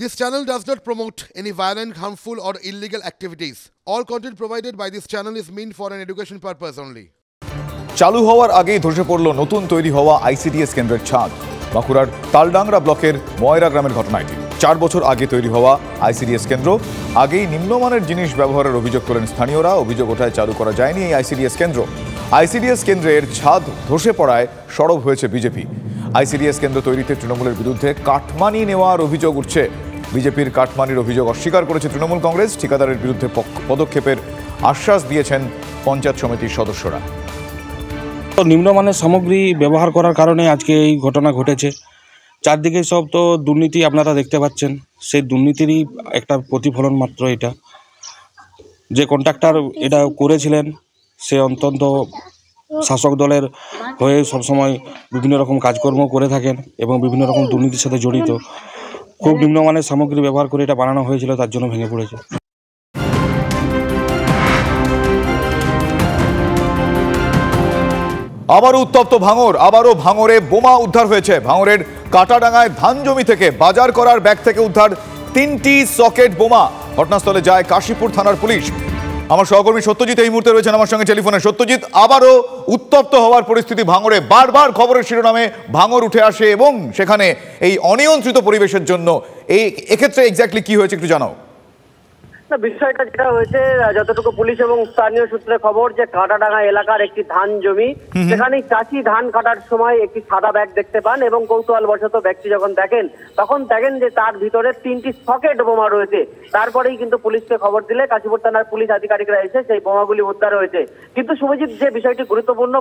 This channel does not promote any violent, harmful, or illegal activities. All content provided by this channel is meant for an education purpose only. চালু হওয়ার আগেই ধসে পড়ল নতুন তৈরি হওয়া আইসিডিএস কেন্দ্রের ছাদ। বাঁকুড়ার তালডাংরা ব্লকের ময়রা গ্রামের ঘটনা এটি। 4 বছর আগে তৈরি হওয়া আইসিডিএস কেন্দ্র আগেই নিম্নমানের জিনিস ব্যবহারের অভিযোগ তোলেন স্থানীয়রা। অভিযোগ ওঠায় চালু করা যায়নি এই আইসিডিএস কেন্দ্র। আইসিডিএস কেন্দ্রের ছাদ ধসে পড়ায় সরব হয়েছে বিজেপি। আইসিডিএস কেন্দ্র তৈরিতে তৃণমূলের বিরুদ্ধে কাটমানি নেওয়ার অভিযোগ উঠছে। বিজেপির কাটমানির অভিযোগ অস্বীকার করেছে তৃণমূল কংগ্রেস। ঠিকাদারের বিরুদ্ধে পদক্ষেপের আশ্বাস দিয়েছেন পঞ্চায়েত সমিতির সদস্যরা। নিম্নমানের সামগ্রী ব্যবহার করার কারণে আজকে এই ঘটনা ঘটেছে। চারদিকে সব তো দুর্নীতি আপনারা দেখতে পাচ্ছেন, সেই দুর্নীতিরই একটা প্রতিফলন মাত্র এটা। যে কন্ট্রাক্টর এটা করেছিলেন সে অত্যন্ত শাসক দলের হয়ে সবসময় বিভিন্ন রকম কাজকর্ম করে থাকেন এবং বিভিন্ন রকম দুর্নীতির সাথে জড়িত। খুব নিম্নমানের সামগ্রী ব্যবহার করে এটা বানানো হয়েছিল, তার জন্য ভেঙে পড়েছে। আবারও উত্তপ্ত ভাঙড়, আবারও ভাঙড়ে বোমা উদ্ধার হয়েছে। ভাঙড়ের কাটাডাঙ্গায় ধান জমি থেকে বাজার করার ব্যাগ থেকে উদ্ধার 3টি সকেট বোমা। ঘটনাস্থলে যায় কাশীপুর থানার পুলিশ। আমার সহকর্মী সত্যজিৎ এই মুহূর্তে রয়েছেন আমার সঙ্গে টেলিফোনে। সত্যজিৎ, আবারও উত্তপ্ত হওয়ার পরিস্থিতি ভাঙড়ে। বারবার খবরের শিরোনামে ভাঙড় উঠে আসে এবং সেখানে এই অনিয়ন্ত্রিত পরিবেশের জন্য এক্ষেত্রে এক্স্যাক্টলি কি হয়েছে একটু জানাও। বিষয়টা যেটা হয়েছে, যতটুকু পুলিশ এবং স্থানীয় সূত্রে খবর, যে কাটাডাঙ্গা এলাকার একটি ধান জমি, সেখানে চাষি ধান কাটার সময় একটি সাদা ব্যাগ দেখতে পান এবং কৌতূহলবশত ব্যক্তি যখন দেখেন তখন দেখেন যে তার ভিতরে 3টি সকেট বোমা রয়েছে। তারপরেই কিন্তু পুলিশকে খবর দিলে কাশীপুর থানার পুলিশ আধিকারিকরা এসে সেই বোমাগুলি উদ্ধার হয়েছে। কিন্তু শুভজিৎ, যে বিষয়টি গুরুত্বপূর্ণ,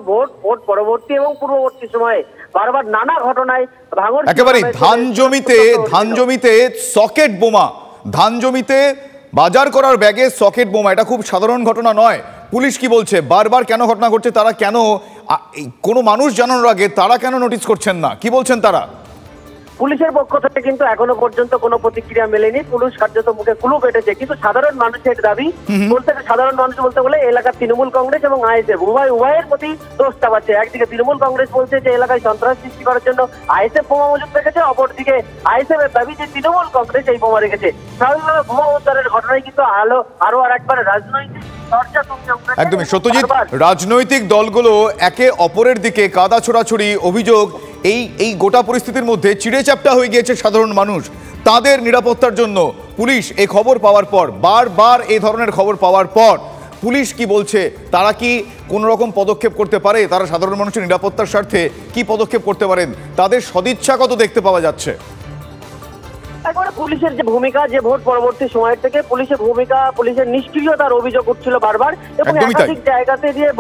ভোট পরবর্তী এবং পূর্ববর্তী সময়ে বারবার নানা ঘটনায় ভাঙড় একেবারে ধান জমিতে সকেট বোমা, ধান জমিতে বাজার করার ব্যাগে সকেট বোমা, এটা খুব সাধারণ ঘটনা নয়। পুলিশ কি বলছে, বারবার কেন ঘটনা ঘটছে, তারা কেন কোনো মানুষ জানানোর আগে তারা কেন নোটিশ করছেন না, কি বলছেন তারা? পুলিশের পক্ষ থেকে কিন্তু এখনো পর্যন্ত কোনো প্রতিক্রিয়া মেলেনি। পুলিশ কার্যত মুখে কুলু পেটেছে, কিন্তু সাধারণ মানুষের দাবি বলতে, সাধারণ মানুষ বলতে বলে এলাকার তৃণমূল কংগ্রেস এবং আইএসএফ উভয়ের প্রতি দোষটা পাচ্ছে। একদিকে তৃণমূল কংগ্রেস বলছে যে এলাকায় সন্ত্রাস সৃষ্টি করার জন্য আইএসএফ বোমা মজুত রেখেছে, অপরদিকে আইএসএফ এর দাবি যে তৃণমূল কংগ্রেস এই বোমা রেখেছে। স্বাভাবিকভাবে বোমা উদ্ধারের ঘটনায় কিন্তু আরো একবার রাজনৈতিক একদমই সত্যজিৎ, রাজনৈতিক দলগুলো একে অপরের দিকে কাদা ছোড়াছড়ি অভিযোগ, এই গোটা পরিস্থিতির মধ্যে চিড়ে চ্যাপ্টা হয়ে গিয়েছে সাধারণ মানুষ। তাদের নিরাপত্তার জন্য পুলিশ এই খবর পাওয়ার পর, বারবার এই ধরনের খবর পাওয়ার পর পুলিশ কি বলছে, তারা কি কোনো রকম পদক্ষেপ করতে পারে? তারা সাধারণ মানুষের নিরাপত্তার স্বার্থে কি পদক্ষেপ করতে পারেন? তাদের সদিচ্ছা কত দেখতে পাওয়া যাচ্ছে? একবারে পুলিশের যে ভূমিকা, যে ভোট পরবর্তী সময়ের থেকে পুলিশের ভূমিকা, পুলিশের নিষ্ক্রিয়তার অভিযোগ উঠছিল বারবার এবং একাধিক জায়গাতে দিয়ে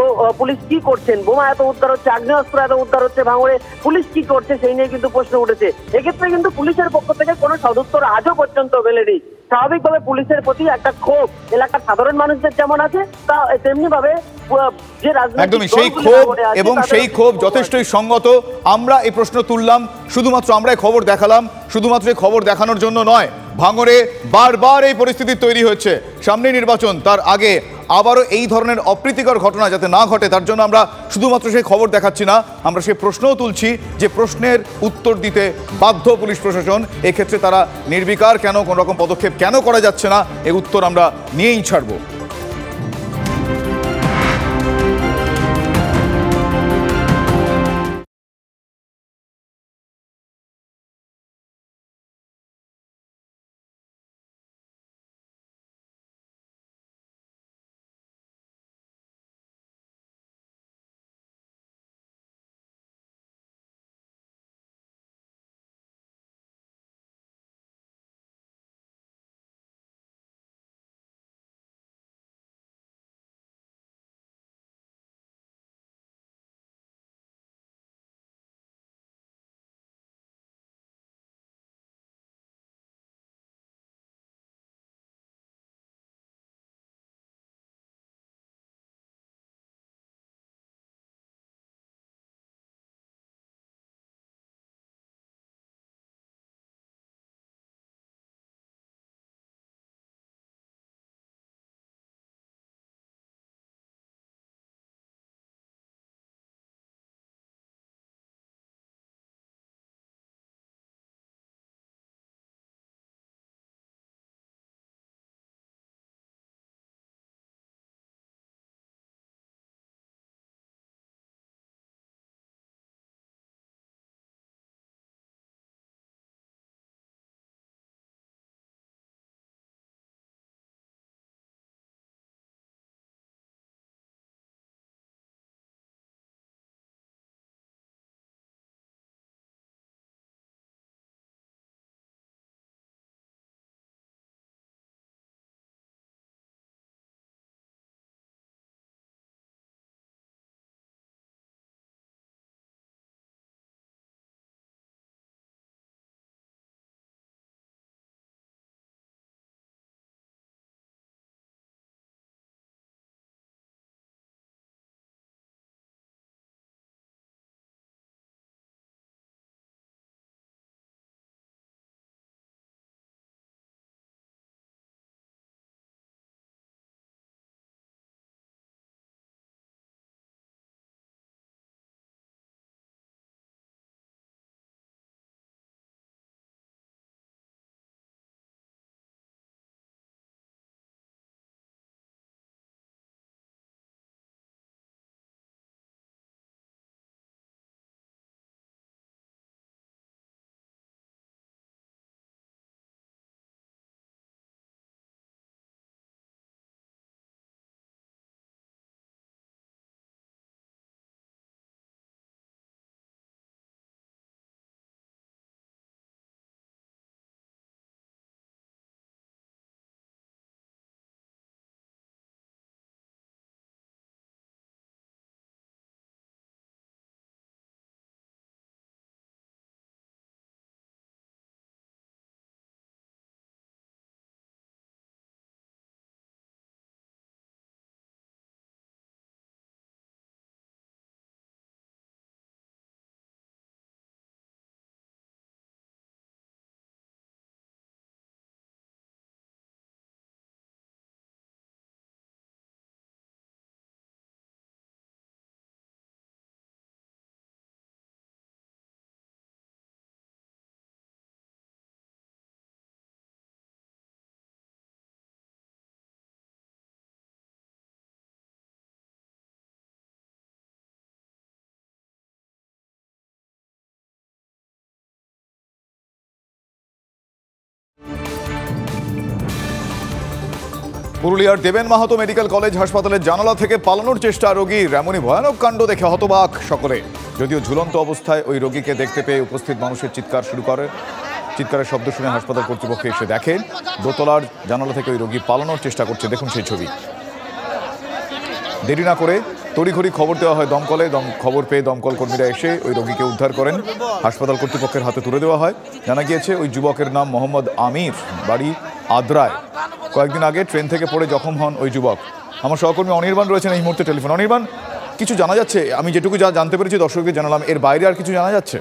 পুলিশ কি করছেন, বোমা এত উদ্ধার হচ্ছে, আগ্নেয়াস্ত্র এত উদ্ধার হচ্ছে ভাঙড়ে, পুলিশ কি করছে সেই নিয়ে কিন্তু প্রশ্ন উঠেছে। এক্ষেত্রে কিন্তু পুলিশের পক্ষ থেকে কোনো সদুত্তর আজও পর্যন্ত মেলেনি। স্বাভাবিকভাবে পুলিশের প্রতি একটা ক্ষোভ এলাকার সাধারণ মানুষদের যেমন আছে, তা তেমনি ভাবে যে একদমই সেই ক্ষোভ, এবং সেই ক্ষোভ যথেষ্টই সঙ্গত। আমরা এই প্রশ্ন তুললাম, শুধুমাত্র আমরাই খবর দেখালাম, শুধুমাত্র খবর দেখানোর জন্য নয়। ভাঙড়ে বারবার এই পরিস্থিতি তৈরি হচ্ছে, সামনে নির্বাচন, তার আগে আবারও এই ধরনের অপ্রীতিকর ঘটনা যাতে না ঘটে তার জন্য আমরা শুধুমাত্র সেই খবর দেখাচ্ছি না, আমরা সেই প্রশ্নও তুলছি যে প্রশ্নের উত্তর দিতে বাধ্য পুলিশ প্রশাসন। এক্ষেত্রে তারা নির্বিকার কেন, কোনো রকম পদক্ষেপ কেন করা যাচ্ছে না, এই উত্তর আমরা নিয়েই ছাড়বো। পুরুলিয়ার দেবেন মাহাতো মেডিকেল কলেজ হাসপাতালের জানালা থেকে পালানোর চেষ্টা রোগীর, এমনই ভয়ানক কাণ্ড দেখে হতবাক সকলে। যদিও ঝুলন্ত অবস্থায় ওই রোগীকে দেখতে পেয়ে উপস্থিত মানুষের চিৎকারের শব্দ শুনে হাসপাতাল কর্তৃপক্ষ এসে দেখেন দোতলার জানালা থেকে ওই রোগী পালানোর চেষ্টা করছে। দেখুন সেই ছবি। দেরি না করে তড়িঘড়ি খবর দেওয়া হয় দমকলে। খবর পেয়ে দমকল কর্মীরা এসে ওই রোগীকে উদ্ধার করেন, হাসপাতাল কর্তৃপক্ষের হাতে তুলে দেওয়া হয়। জানা গিয়েছে ওই যুবকের নাম মোহাম্মদ আমির, বাড়ি আদ্রায়। কয়েকদিন আগে ট্রেন থেকে পড়ে জখম হন ওই যুবক। আমার সহকর্মী অনির্বাণ রয়েছেন এই মুহূর্তে টেলিফোন। অনির্বাণ, কিছু জানা যাচ্ছে? আমি যেটুকু জানতে পেরেছি দর্শকদের জানালাম, এর বাইরে আর কিছু জানা যাচ্ছে?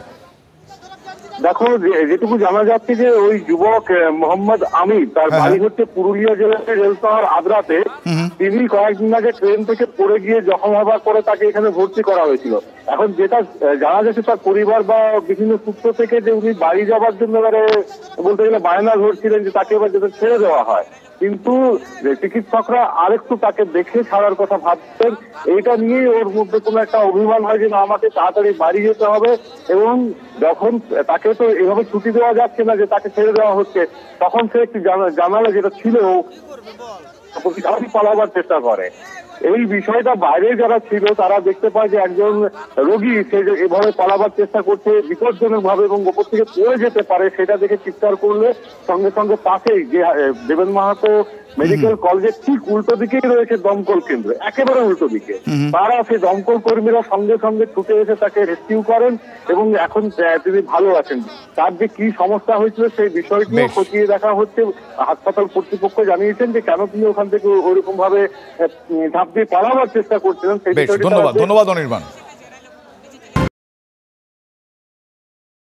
দেখো, যেটুকু জানা যাচ্ছে যে ওই যুবক মোহাম্মদ আমির, তার বাড়ি হচ্ছে পুরুলিয়া জেলার রেলশহর আদ্রাতে। তিনি কয়েকদিন আগে ট্রেন থেকে পড়ে গিয়ে জখম হবার পরে তাকে এখানে ভর্তি করা হয়েছিল। এখন যেটা জানা যাচ্ছে তার পরিবার বা বিভিন্ন সূত্র থেকে যে উনি বাড়ি যাবার জন্য বলতে গেলে বায়না ধরছিলেন যে তাকে এবার যাতে ছেড়ে দেওয়া হয়, কিন্তু চিকিৎসকরা আরেকটু তাকে দেখে ছাড়ার কথা ভাবছেন। এইটা নিয়েই ওর মধ্যে কোনো একটা অভিমান হয় যে না, আমাকে তাড়াতাড়ি বাড়ি যেতে হবে। এবং যখন তাকে তো এভাবে ছুটি দেওয়া যাচ্ছে না যে তাকে ছেড়ে দেওয়া হচ্ছে, তখন সে একটি জানালা যেটা ছিল পালাবার চেষ্টা করে। এই বিষয়টা বাইরে যারা ছিল তারা দেখতে পায় যে একজন রোগী সে যে এভাবে পালাবার চেষ্টা করছে বিপজ্জনক ভাবে এবং ওপর থেকে পড়ে যেতে পারে, সেটা দেখে চিৎকার করলে সঙ্গে সঙ্গে পাশেই যে দেবেন মাহাতো মেডিকেল কলেজের ঠিক উল্টো দিকেই রয়েছে দমকল কেন্দ্র, একেবারে উল্টো দিকে। তারা সেই দমকল কর্মীরা সঙ্গে সঙ্গে ছুটে এসে তাকে রেস্কিউ করেন এবং এখন তিনি ভালো আছেন। তার যে কি সমস্যা হয়েছিল সেই বিষয়টিও খতিয়ে দেখা হচ্ছে। হাসপাতাল কর্তৃপক্ষ জানিয়েছেন যে কেন তিনি ওখান থেকে ওইরকম ভাবে ঝাঁপ দিয়ে পালাবার চেষ্টা করছিলেন সেই বিষয়টি। ধন্যবাদ অনির্বাণ।